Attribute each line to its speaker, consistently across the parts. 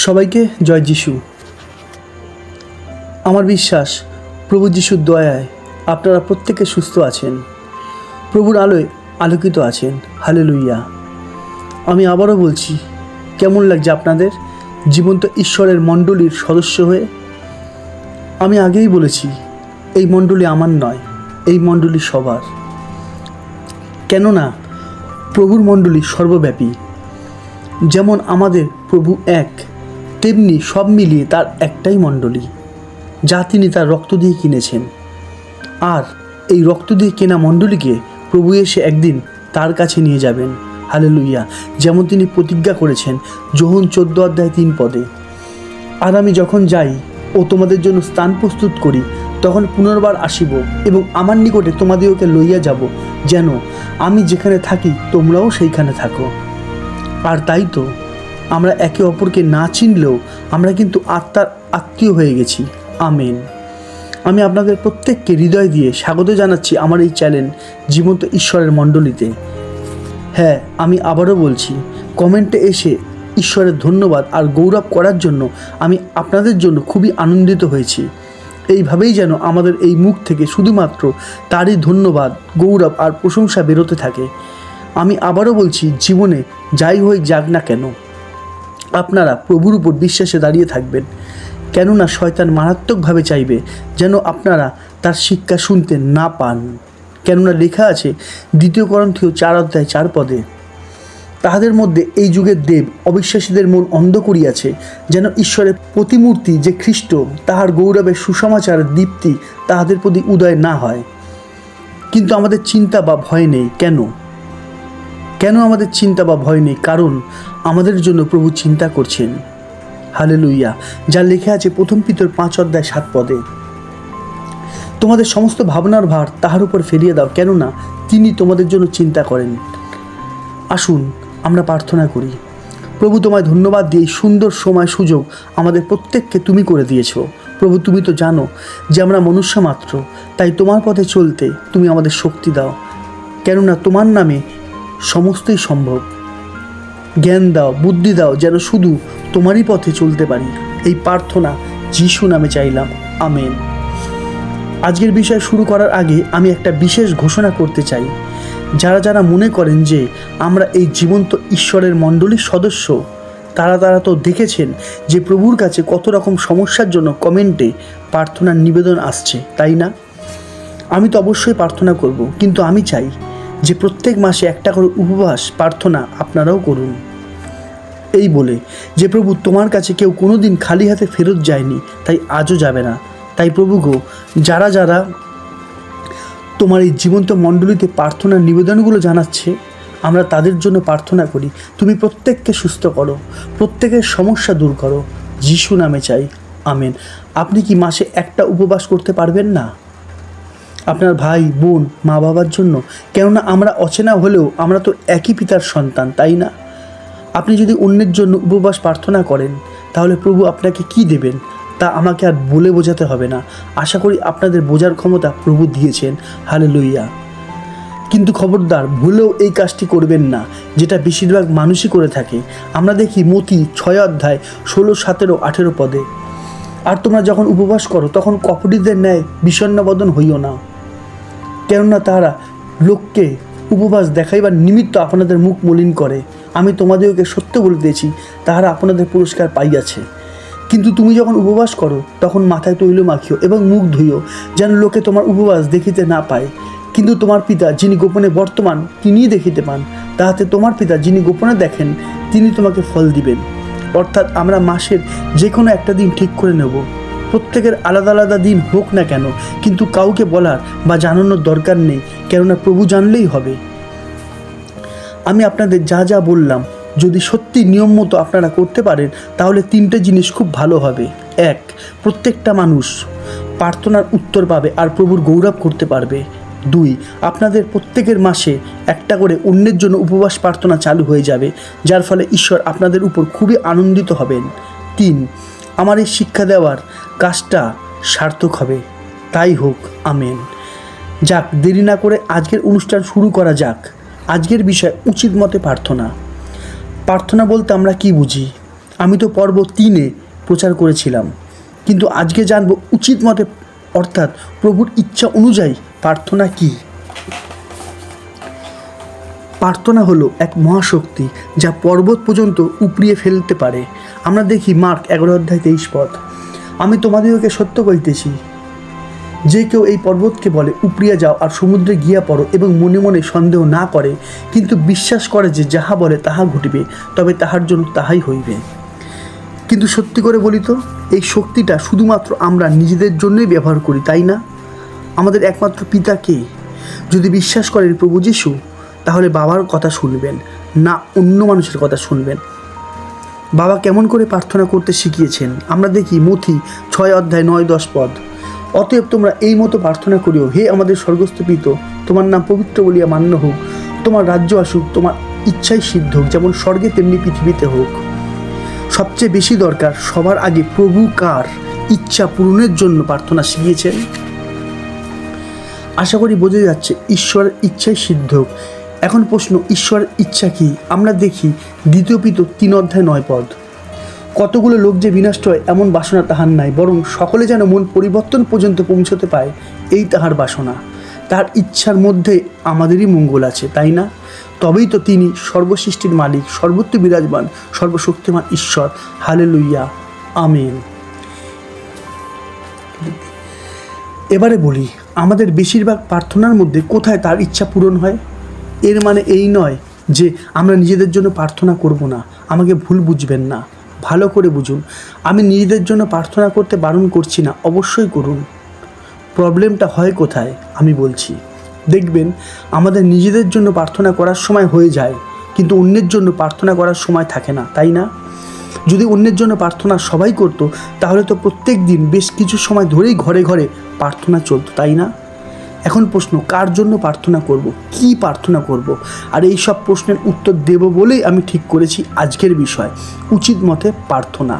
Speaker 1: সবাইকে জয় যিশু। আমার বিশ্বাস প্রভু যিশুর দয়ায় আপনারা প্রত্যেকে সুস্থ আছেন, প্রভুর আলোয় আলোকিত আছেন। হালেলুইয়া। আমি আবারও বলছি, কেমন লাগছে আপনাদের জীবন্ত ঈশ্বরের মণ্ডলীর সদস্য হয়ে? আমি আগেই বলেছি, এই মণ্ডলী আমার নয়, এই মণ্ডলী সবার। কেননা প্রভুর মণ্ডলী সর্বব্যাপী। যেমন আমাদের প্রভু এক, তেমনি সব মিলিয়ে তার একটাই মণ্ডলী, যা তিনি তার রক্ত দিয়ে কিনেছেন। আর এই রক্ত দিয়ে কেনা মণ্ডলীকে প্রভু এসে একদিন তার কাছে নিয়ে যাবেন। হালেলুইয়া। যেমন তিনি প্রতিজ্ঞা করেছেন যোহন 14:3 আর আমি যখন যাই ও তোমাদের জন্য স্থান প্রস্তুত করি, তখন পুনর্বার আসিব এবং আমার নিকটে তোমাদেরকে লইয়া যাব, যেন আমি যেখানে থাকি তোমরাও সেইখানে থাকো। আর তাই তো আমরা একে অপরকে না চিনলেও আমরা কিন্তু আত্মার আত্মীয় হয়ে গেছি। আমেন। আমি আপনাদের প্রত্যেককে হৃদয় দিয়ে স্বাগত জানাচ্ছি আমার এই চ্যানেল জীবন্ত ঈশ্বরের মণ্ডলীতে। হ্যাঁ, আমি আবারও বলছি, কমেন্টে এসে ঈশ্বরের ধন্যবাদ আর গৌরব করার জন্য আমি আপনাদের জন্য খুবই আনন্দিত হয়েছি। এইভাবেই যেন আমাদের এই মুখ থেকে শুধুমাত্র তারই ধন্যবাদ, গৌরব আর প্রশংসা বেরোতে থাকে। আমি আবারও বলছি, জীবনে যাই হয়ে যাক না কেন, আপনারা প্রভুর উপর বিশ্বাসে দাঁড়িয়ে থাকবেন। কেননা শয়তান মারাত্মকভাবে চাইবে যেন আপনারা তার শিক্ষা শুনতে না পান। কেননা লেখা আছে 2 করন্থীয় 4:4, তাহাদের মধ্যে এই যুগের দেব অবিশ্বাসীদের মন অন্ধ করিয়াছে, যেন ঈশ্বরের প্রতিমূর্তি যে খ্রিস্ট, তাহার গৌরবের সুসমাচার দীপ্তি তাহাদের প্রতি উদয় না হয়। কিন্তু আমাদের চিন্তা বা ভয় নেই। কেন আমাদের চিন্তা বা ভয় নেই? কারণ আমাদের জন্য প্রভু চিন্তা করছেন। হালেলুইয়া। যা লেখা আছে 1 পিতর 5:7, তোমাদের সমস্ত ভাবনার ভার তাহার উপর ফেলিয়ে দাও, কেননা তিনি তোমাদের জন্য চিন্তা করেন। আসুন আমরা প্রার্থনা করি। প্রভু, তোমায় ধন্যবাদ দিয়ে এই সুন্দর সময় সুযোগ আমাদের প্রত্যেককে তুমি করে দিয়েছ। প্রভু, তুমি তো জানো যে আমরা মনুষ্য মাত্র, তাই তোমার পথে চলতে তুমি আমাদের শক্তি দাও। কেননা তোমার নামে সমস্তই সম্ভব। জ্ঞান দাও, বুদ্ধি দাও, যেন শুধু তোমারই পথে চলতে পারি। এই প্রার্থনা যিশু নামে চাইলাম। আমেন। আজকের বিষয় শুরু করার আগে আমি একটা বিশেষ ঘোষণা করতে চাই। যারা মনে করেন যে আমরা এই জীবন্ত ঈশ্বরের মণ্ডলীর সদস্য, তারা তো দেখেছেন যে প্রভুর কাছে কত রকম সমস্যার জন্য কমেন্টে প্রার্থনার নিবেদন আসছে, তাই না? আমি তো অবশ্যই প্রার্থনা করব, কিন্তু আমি চাই যে প্রত্যেক মাসে একটা করে উপবাস প্রার্থনা আপনারাও করুন। এই বলে যে প্রভু, তোমার কাছে কেউ কোনো দিন খালি হাতে ফেরত যায়নি, তাই আজও যাবে না। তাই প্রভু গো, যারা তোমার এই জীবন্ত মণ্ডলীতে প্রার্থনার নিবেদনগুলো জানাচ্ছে, আমরা তাদের জন্য প্রার্থনা করি। তুমি প্রত্যেককে সুস্থ করো, প্রত্যেকের সমস্যা দূর করো। যিশু নামে চাই। আমেন। আপনি কি মাসে একটা উপবাস করতে পারবেন না আপনার ভাই বোন মা বাবার জন্য? কেননা আমরা অচেনা হলেও আমরা তো একই পিতার সন্তান, তাই না? আপনি যদি অন্যের জন্য উপবাস প্রার্থনা করেন, তাহলে প্রভু আপনাকে কি দেবেন তা আমাকে আর বলে বোঝাতে হবে না। আশা করি আপনাদের বোঝার ক্ষমতা প্রভু দিয়েছেন। হালেলুইয়া। কিন্তু খবরদার, ভুলেও এই কাজটি করবেন না, যেটা বেশিরভাগ মানুষই করে থাকে। আমরা দেখি মতি 6:16, 17, 18 আর তোমরা যখন উপবাস করো, তখন কপটীদের ন্যায় বিষণ্ণবদন হইও না, কেননা তারা লোককে উপবাস দেখাইবার নিমিত্ত আপনাদের মুখ মলিন করে। আমি তোমাদেরকে সত্য বলিতেছি, তাহারা আপনাদের পুরস্কার পাইয়াছে। কিন্তু তুমি যখন উপবাস করো, তখন মাথায় তৈল মাখিও এবং মুখ ধুইও, যেন লোকে তোমার উপবাস দেখিতে না পায়। কিন্তু তোমার পিতা যিনি গোপনে বর্তমান, তিনিই দেখিতে পান। তাহাতে তোমার পিতা যিনি গোপনে দেখেন, তিনি তোমাকে ফল দিবেন। অর্থাৎ আমরা মাসের যে কোনো একটা দিন ঠিক করে নেব। প্রত্যেকের আলাদা আলাদা দিন হোক না কেন, কিন্তু কাউকে বলার বা জানানোর দরকার নেই, কেননা প্রভু জানলেই হবে। আমি আপনাদের যা বললাম, যদি সত্যি নিয়ম মতো আপনারা করতে পারেন, তাহলে 3টে জিনিস খুব ভালো হবে। 1, প্রত্যেকটা মানুষ প্রার্থনার উত্তর পাবে আর প্রভুর গৌরব করতে পারবে। 2, আপনাদের প্রত্যেকের মাসে একটা করে অন্যের জন্য উপবাস প্রার্থনা চালু হয়ে যাবে, যার ফলে ঈশ্বর আপনাদের উপর খুবই আনন্দিত হবেন। 3, আমার এই শিক্ষা দেওয়ার কাজটা সার্থক হবে। তাই হোক। আমেন। যাক, দেরি না করে আজকের অনুষ্ঠান শুরু করা যাক। আজকের বিষয় উচিত মতে প্রার্থনা। প্রার্থনা বলতে আমরা কি বুঝি? আমি তো পর্ব 3-এ প্রচার করেছিলাম, কিন্তু আজকে জানবো উচিত মতে, অর্থাৎ প্রভুর ইচ্ছা অনুযায়ী প্রার্থনা কী। প্রার্থনা হলো এক মহাশক্তি যা পর্বত পর্যন্ত উপড়িয়ে ফেলতে পারে। আমরা দেখি মার্ক 11:23। আমি তোমাদিগকে সত্য কইতেছি, যে কেউ এই পর্বতকে বলে উপড়িয়া যাও আর সমুদ্রে গিয়া পড়ো, এবং মনে মনে সন্দেহ না করে, কিন্তু বিশ্বাস করে যে যাহা বলে তাহা ঘটিবে, তবে তাহার জন্য তাহাই হইবে। কিন্তু সত্যি করে বলি তো, এই শক্তিটা শুধুমাত্র আমরা নিজেদের জন্যই ব্যবহার করি, তাই না? আমাদের একমাত্র পিতা কে? যদি বিশ্বাস করেন প্রভু যীশু, তাহলে বাবার কথা শুনবেন না, অন্য মানুষের কথা শুনবেন। বাবা কেমন করে প্রার্থনা করতে শিখিয়েছেন আমরা দেখি মথি 6:9-10। অতএব তোমরা এই মতো প্রার্থনা করিও, হে আমাদের স্বর্গস্থ পিতা, তোমার নাম পবিত্র বলিয়া মান্য হোক, তোমার রাজ্য আসুক, তোমার ইচ্ছাই সিদ্ধ হোক, যেমন স্বর্গে তেমনি পৃথিবীতে হোক। সবচেয়ে বেশি দরকার, সবার আগে প্রভু কার ইচ্ছা পূরণের জন্য প্রার্থনা শিখিয়েছেন। আশা করি বোঝা যাচ্ছে ঈশ্বরের ইচ্ছাই সিদ্ধ হোক। এখন প্রশ্ন, ঈশ্বরের ইচ্ছা কি? আমরা দেখি 2 পিতর 3:9। কতগুলো লোক যে বিনষ্ট হয় এমন বাসনা তাহার নাই, বরং সকলে যেন মন পরিবর্তন পর্যন্ত পৌঁছতে পায়, এই তাহার বাসনা। তার ইচ্ছার মধ্যে আমাদেরই মঙ্গল আছে, তাই না? তবেই তো তিনি সর্বসৃষ্টির মালিক, সর্বত্র বিরাজমান, সর্বশক্তিমান ঈশ্বর। Hallelujah, amen. এবারে বলি, আমাদের বেশিরভাগ প্রার্থনার মধ্যে কোথায় তার ইচ্ছা পূরণ হয়? এর মানে এই নয় যে আমরা নিজেদের জন্য প্রার্থনা করব না। আমাকে ভুল বুঝবেন না, ভালো করে বুঝুন। আমি নিজেদের জন্য প্রার্থনা করতে বারণ করছি না, অবশ্যই করুন। প্রবলেমটা হয় কোথায় আমি বলছি। দেখবেন আমাদের নিজেদের জন্য প্রার্থনা করার সময় হয়ে যায়, কিন্তু অন্যের জন্য প্রার্থনা করার সময় থাকে না, তাই না? যদি অন্যের জন্য প্রার্থনা সবাই করতো, তাহলে তো প্রত্যেক দিন বেশ কিছু সময় ধরেই ঘরে ঘরে প্রার্থনা চলতো, তাই না? এখন প্রশ্ন, কার জন্য প্রার্থনা করব, কি প্রার্থনা করব? আর এই সব প্রশ্নের উত্তর দেব বলেই আমি ঠিক করেছি আজকের বিষয়, উচিত মতে প্রার্থনা।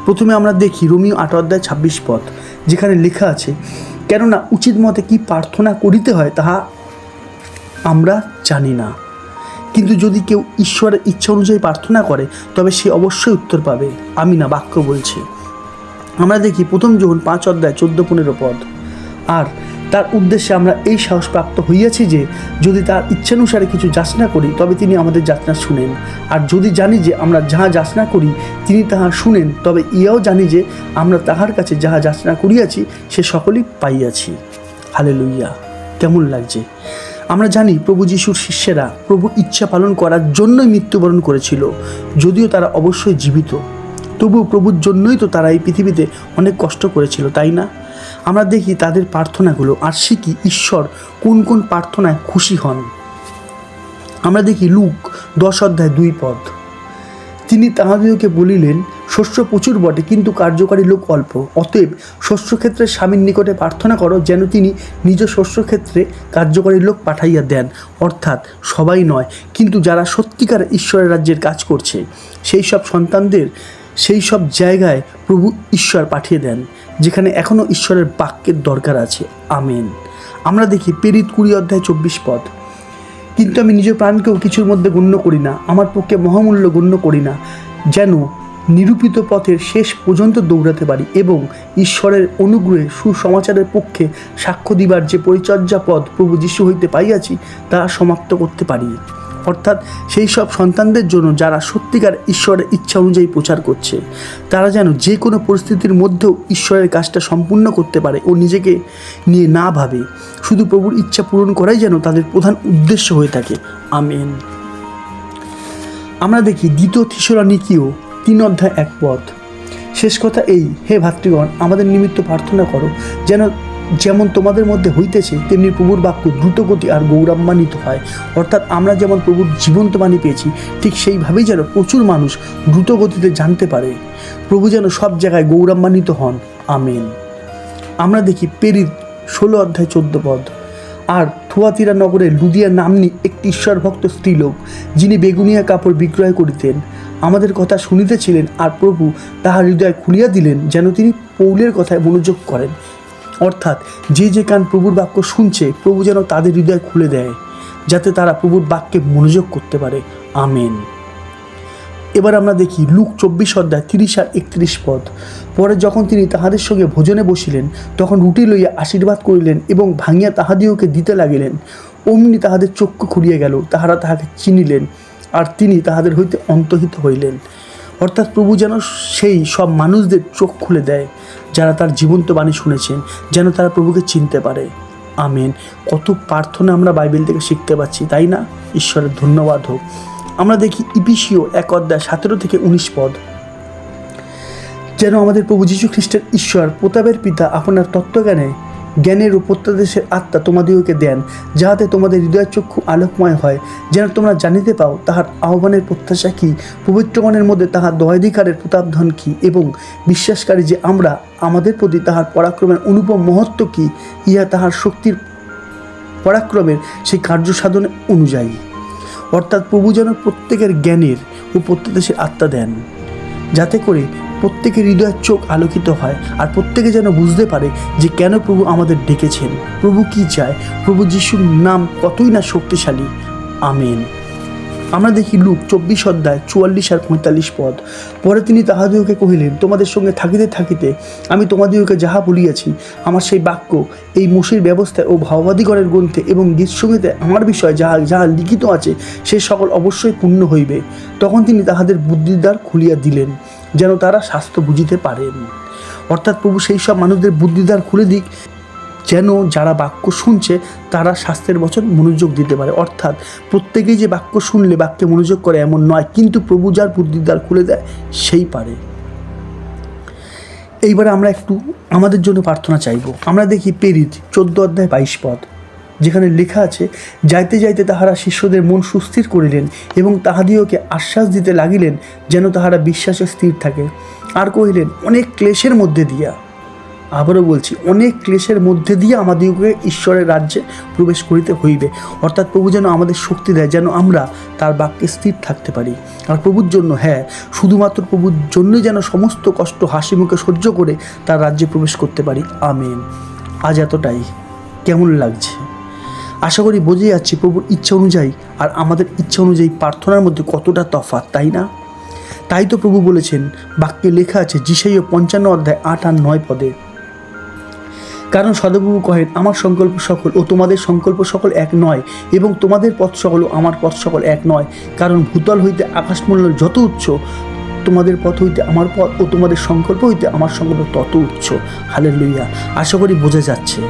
Speaker 1: প্রথমে আমরা দেখি রোমীয় 8:26, যেখানে লেখা আছে, কেননা উচিত মতে কি প্রার্থনা করিতে হয় তাহা আমরা জানি না, কিন্তু যদি কেউ ঈশ্বরের ইচ্ছা অনুযায়ী প্রার্থনা করে তবে সে অবশ্যই উত্তর পাবে। আমি না, বাক্য বলছে। আমরা দেখি 1 যোহন 5:14-15। আর তার উদ্দেশ্যে আমরা এই সাহস প্রাপ্ত হইয়াছি যে যদি তার ইচ্ছানুসারে কিছু যাচনা করি তবে তিনি আমাদের যাচনা শুনেন। আর যদি জানি যে আমরা যাহা যাচনা করি তিনি তাহা শুনেন, তবে ইয়াও জানি যে আমরা তাহার কাছে যাহা যাচনা করিয়াছি সে সকলই পাইয়াছি। হালেলুইয়া, কেমন লাগছে? আমরা জানি প্রভু যিশুর শিষ্যেরা প্রভু ইচ্ছা পালন করার জন্যই মৃত্যুবরণ করেছিল, যদিও তারা অবশ্যই জীবিত। তবু প্রভুর জন্যই তো তারা এই পৃথিবীতে অনেক কষ্ট করেছিল, তাই না? আমরা দেখি তাদের প্রার্থনাগুলো আর শিখি ঈশ্বর কোন কোন প্রার্থনায় খুশি হন। আমরা দেখি লুক 10:2। তিনি তাহাদিগকে বলিলেন, শস্য প্রচুর বটে, কিন্তু কার্যকারী লোক অল্প। অতএব শস্যক্ষেত্রে স্বামীর নিকটে প্রার্থনা করো, যেন তিনি নিজ শস্যক্ষেত্রে কার্যকারী লোক পাঠাইয়া দেন। অর্থাৎ সবাই নয়, কিন্তু যারা সত্যিকার ঈশ্বরের রাজ্যের কাজ করছে সেই সব সন্তানদের সেই সব জায়গায় প্রভু ঈশ্বর পাঠিয়ে দেন যেখানে এখনও ঈশ্বরের বাক্যের দরকার আছে। আমেন। আমরা দেখি প্রেরিত 20:24। কিন্তু আমি নিজের প্রাণকেও কিছুর মধ্যে গণ্য করি না, আমার পক্ষে মহামূল্য গণ্য করি না, যেন নিরূপিত পথের শেষ পর্যন্ত দৌড়াতে পারি এবং ঈশ্বরের অনুগ্রহে সুসমাচারের পক্ষে সাক্ষ্য দিবার যে পরিচর্যা পদ প্রভু যীশু হইতে পাইয়াছি তা সমাপ্ত করতে পারি। অর্থাৎ সেই সব সন্তানদের জন্য যারা সত্যিকার ঈশ্বরের ইচ্ছা অনুযায়ী প্রচার করছে, তারা যেন যে কোনো পরিস্থিতির মধ্যেও ঈশ্বরের কাজটা সম্পূর্ণ করতে পারে ও নিজেকে নিয়ে না ভাবে, শুধু প্রভুর ইচ্ছা পূরণ করাই যেন তাদের প্রধান উদ্দেশ্য হয়ে থাকে। আমেন। আমরা দেখি 2 থিসসালনিকীয় 3:1। শেষ কথা এই, হে ভাতৃগণ, আমাদের নিমিত্ত প্রার্থনা করো, যেমন তোমাদের মধ্যে হইতেছে তেমনি প্রভুর বাক্য দ্রুতগতি আর গৌরবান্বিত হয়। অর্থাৎ আমরা যেমন প্রভুর জীবন্ত বাণী পেয়েছি, ঠিক সেইভাবেই যেন প্রচুর মানুষ দ্রুতগতিতে জানতে পারে, প্রভু যেন সব জায়গায় গৌরবান্বিত হন। আমেন। আমরা দেখি প্রেরিত 16:14। আর থুয়াতিরা নগরে লুদিয়া নাম্নী একটি ঈশ্বরভক্ত স্ত্রীলোক, যিনি বেগুনিয়া কাপড় বিক্রয় করিতেন, আমাদের কথা শুনিতেছিলেন, আর প্রভু তাহার হৃদয় খুলিয়া দিলেন যেন তিনি পৌলের কথায় মনোযোগ করেন। অর্থাৎ যে কান প্রভুর বাক্য শুনছে, প্রভু যেন তাদের হৃদয় খুলে দেয় যাতে তারা প্রভুর বাক্যে মনোযোগ করতে পারে। আমেন। এবার আমরা দেখি লুক 24 অধ্যায় 30 আর 31 পদ। পরে যখন তিনি তাহাদের সঙ্গে ভোজনে বসিলেন, তখন রুটি লইয়া আশীর্বাদ করিলেন এবং ভাঙিয়া তাহাদিওকে দিতে লাগিলেন। অমনি তাহাদের চক্ষু খুলিয়া গেল, তাহারা তাহাকে চিনিলেন, আর তিনি তাহাদের হইতে অন্তর্হিত হইলেন। অর্থাৎ প্রভু যেন সেই সব মানুষদের চোখ খুলে দেয় যারা তার জীবন্ত বাণী শুনেছেন, যেন তারা প্রভুকে চিনতে পারে। আমেন। কত প্রার্থনা আমরা বাইবেল থেকে শিখতে পাচ্ছি, তাই না? ঈশ্বরের ধন্যবাদ হোক। আমরা দেখি ইফিসীয় 1 অধ্যায় 17 থেকে 19 পদ। যেন আমাদের প্রভু যীশু খ্রিস্টের ঈশ্বর প্রতাপের পিতা আপনার তত্ত্বজ্ঞানে জ্ঞানের ও প্রত্যাদেশের আত্মা তোমাদিওকে দেন, যাহাতে তোমাদের হৃদয় চক্ষু আলোকময় হয়, যেন তোমরা জানিতে পাও তাহার আহ্বানের প্রত্যাশা কী, পবিত্রগণের মধ্যে তাহার দয়াধিকারের প্রতাপধন কী, এবং বিশ্বাসকারী যে আমরা আমাদের প্রতি তাহার পরাক্রমের অনুপম মহত্ব কী, ইহা তাহার শক্তির পরাক্রমের সেই কার্য সাধন অনুযায়ী। অর্থাৎ প্রভু যেন প্রত্যেকের জ্ঞানের ও প্রত্যাদেশের আত্মা দেন, যাতে করে প্রত্যেকের হৃদয়ের চোখ আলোকিত হয়, আর প্রত্যেকে যেন বুঝতে পারে যে কেন প্রভু আমাদের ডেকেছেন, প্রভু কি চায়, প্রভু যিশুর নাম কতই না শক্তিশালী। আমেন। আমরা দেখি লুক 24 অধ্যায় 44 আর 45 পদ। পরে তিনি তাহাদিওকে কহিলেন, তোমাদের সঙ্গে থাকিতে থাকিতে আমি তোমাদিওকে যাহা বলিয়াছি, আমার সেই বাক্য এই মোশির ব্যবস্থায় ও ভাওবাদীগণের গ্রন্থে এবং গীতসঙ্গীতে আমার বিষয়ে যাহা যাহা লিখিত আছে, সে সকল অবশ্যই পূর্ণ হইবে। তখন তিনি তাহাদের বুদ্ধির দ্বার খুলিয়া দিলেন, যেন তারা শাস্ত্র বুঝিতে পারেন। অর্থাৎ প্রভু সেই সব মানুষদের বুদ্ধির দ্বার খুলে দিক, যেন যারা বাক্য শুনছে তারা শাস্ত্রের বচন মনোযোগ দিতে পারে। অর্থাৎ প্রত্যেকেই যে বাক্য শুনলে বাক্যে মনোযোগ করে এমন নয়, কিন্তু প্রভু যার বুদ্ধির দ্বার খুলে দেয় সেই পারে। এইবারে আমরা একটু আমাদের জন্য প্রার্থনা চাইব। আমরা দেখি প্রেরিত 14 অধ্যায় 22 পদ, যেখানে লেখা আছে, যাইতে যাইতে তাহারা শিষ্যদের মন সুস্থির করিলেন এবং তাহাদিওকে আশ্বাস দিতে লাগিলেন যেন তাহারা বিশ্বাসে স্থির থাকে। আর কহিলেন, অনেক ক্লেশের মধ্যে দিয়া, আবারও বলছি, অনেক ক্লেশের মধ্যে দিয়ে আমাদেরকে ঈশ্বরের রাজ্যে প্রবেশ করিতে হইবে। অর্থাৎ প্রভু যেন আমাদের শক্তি দেয়, যেন আমরা তার বাক্যে স্থির থাকতে পারি। আর প্রভুর জন্য, হ্যাঁ, শুধুমাত্র প্রভুর জন্যই যেন সমস্ত কষ্ট হাসি মুখে সহ্য করে তার রাজ্যে প্রবেশ করতে পারি। আমেন। আজ এতটাই। কেমন লাগছে? আশা করি বোঝে যাচ্ছি প্রভুর ইচ্ছা অনুযায়ী আর আমাদের ইচ্ছা অনুযায়ী প্রার্থনার মধ্যে কতটা তফাৎ, তাই না? তাই তো প্রভু বলেছেন, বাক্যে লেখা আছে যিশাইয়া 55 অধ্যায় 8 আর 9 পদে, কারণ সদাপ্রভু কহেন, আমার সংকল্প সকল ও তোমাদের সংকল্প সকল এক নয়, এবং তোমাদের পথ সকল ও আমার পথ সকল এক নয়। কারণ ভূতল হইতে আকাশমণ্ডল যত উচ্চ, তোমাদের পথ হইতে আমার পথ ও তোমাদের সংকল্প হইতে আমার সংকল্প তত উচ্চ। হালেলুয়া। আশা করি বোঝা যাচ্ছে।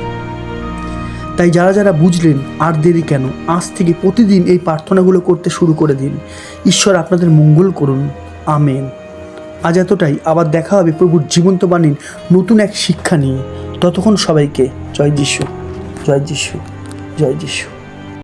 Speaker 1: তাই যারা যারা বুঝলেন, আর দেরি কেন, আজ থেকে প্রতিদিন এই প্রার্থনাগুলো করতে শুরু করে দিন। ঈশ্বর আপনাদের মঙ্গল করুন। আমেন। আজ এতটাই। আবার দেখা হবে প্রভুর জীবন্ত বাণীর নতুন এক শিক্ষা নিয়ে। ততক্ষণ সবাইকে জয় যিশু, জয় যিশু, জয় যিশু।